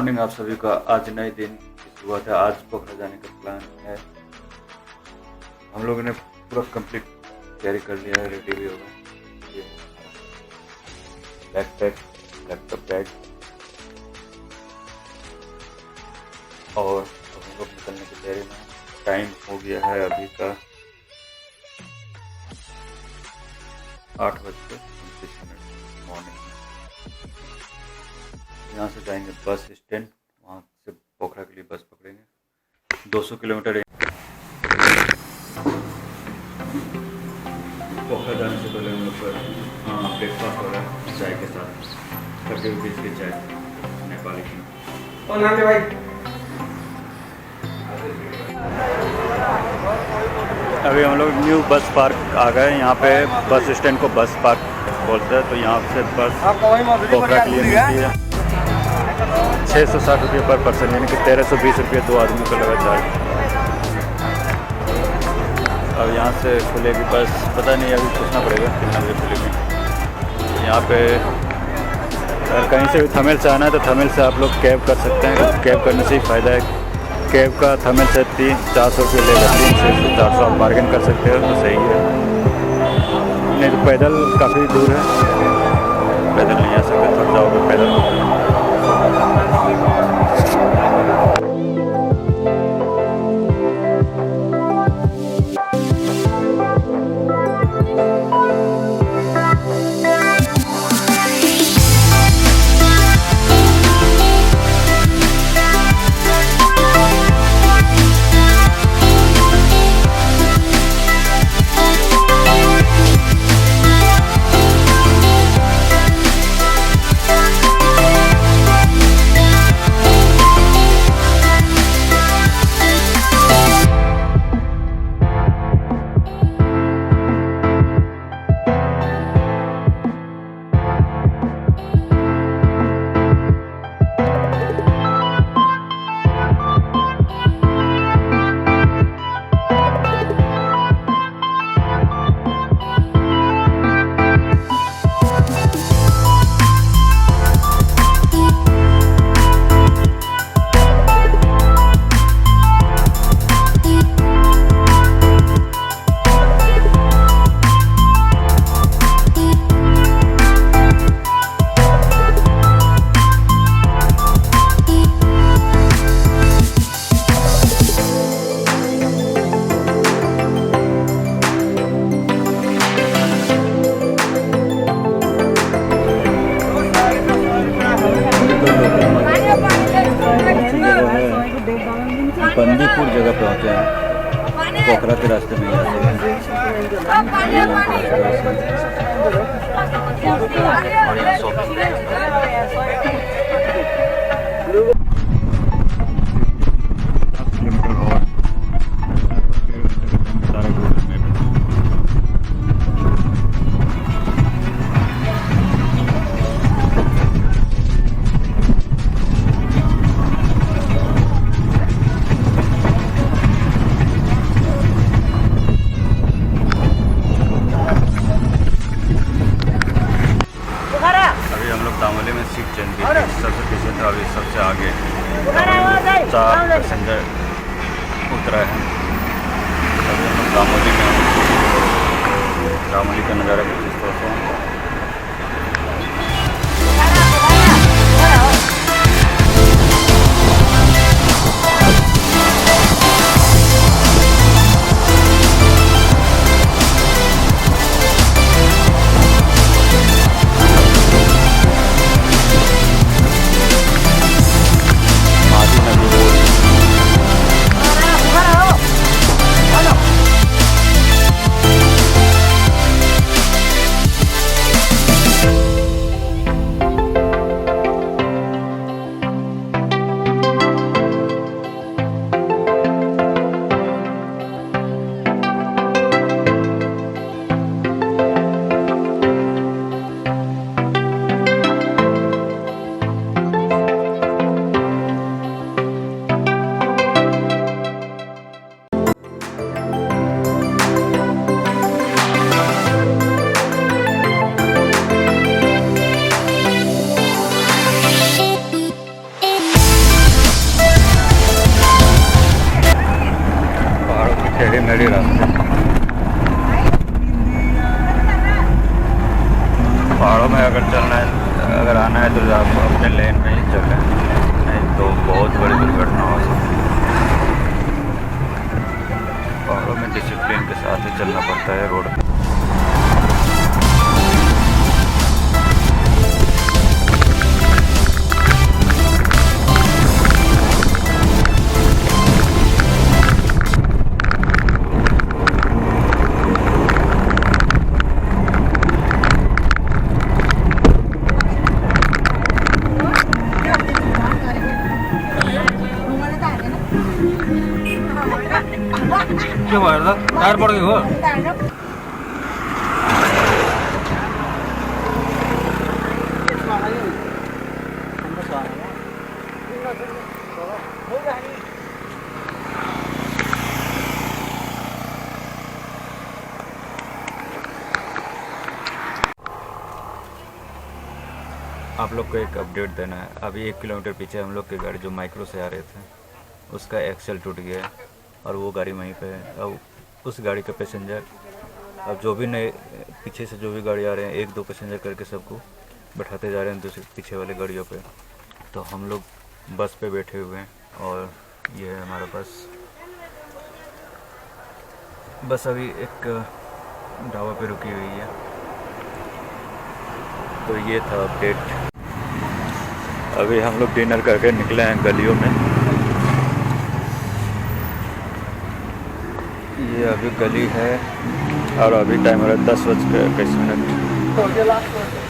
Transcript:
Morning आप सभी का। आज नए दिन की शुरुआत है। आज पोखरा जाने का प्लान है। हम लोगों ने पूरा कंप्लीट तैयारी कर लिया है, रेडी भी हो गए। बैकपैक, लैपटॉप बैग और हम लोग निकलने की तैयारी में। टाइम हो गया है अभी का 8:29 मॉर्निंग में। यहाँ से जाएंगे बस स्टैंड, वहाँ से पोखरा के लिए बस पकड़ेंगे। 200 किलोमीटर है। पोखरा जाने से पहले हम लोग का ब्रेकफास्ट हो रहा है चाय के साथ, कटे हुए बीज की चाय नेपाली की। अभी हम लोग न्यू बस पार्क आ गए। यहाँ पे बस स्टैंड को बस पार्क बोलते हैं। तो यहाँ से बस पोखरा के लिए मिलती है 660 रुपये पर पर्सन, यानी कि 1320 रुपये 2 आदमी को लगा चार्ज। अब यहाँ से खुलेगी बस, पता नहीं, अभी पूछना पड़ेगा कितना बजे खुलेगी। यहाँ पे अगर कहीं से भी थमेल से आना है तो थमेल से आप लोग कैब कर सकते हैं। कैब करने से ही फ़ायदा है। कैब का थमेल से 300-400 रुपये लेगा। 300 से 400 आप बार्गेन कर सकते हो तो सही है। नहीं तो पैदल काफ़ी दूर है, पैदल नहीं आ सकते, थक जाओगे पैदल। बंदीपुर जगह पहुँचे हैं, पोखरा के रास्ते में में सीट चेंज की। सबसे पीछे था, अभी सबसे आगे 4 पैसेंजर उतरा है। अभी हम लोग दामोली का नज़ारा कुछ इस तरह से। मेरे रास्ते। पहाड़ों में अगर चलना है, अगर आना है तो आप अपने लेन में ही चलें, नहीं तो बहुत बड़ी दुर्घटना हो सकती है। पहाड़ों में डिसिप्लिन के साथ ही चलना पड़ता है रोड पे। के भएर त टायर पड्केको हो। आप लोग को एक अपडेट देना है। अभी 1 किलोमीटर पीछे हम लोग की गाड़ी जो माइक्रो से आ रहे थे, उसका एक्सेल टूट गया है और वो गाड़ी वहीं पे है। अब उस गाड़ी का पैसेंजर, अब जो भी नए पीछे से जो भी गाड़ी आ रहे हैं, 1-2 पैसेंजर करके सबको बैठाते जा रहे हैं दूसरे पीछे वाले गाड़ियों पे। तो हम लोग बस पे बैठे हुए हैं और ये है हमारा बस अभी एक ढाबा पे रुकी हुई है। तो ये था अपडेट। अभी हम लोग डिनर करके निकले हैं गलियों में। ये अभी गली है और अभी टाइम हो रहा है 10:21।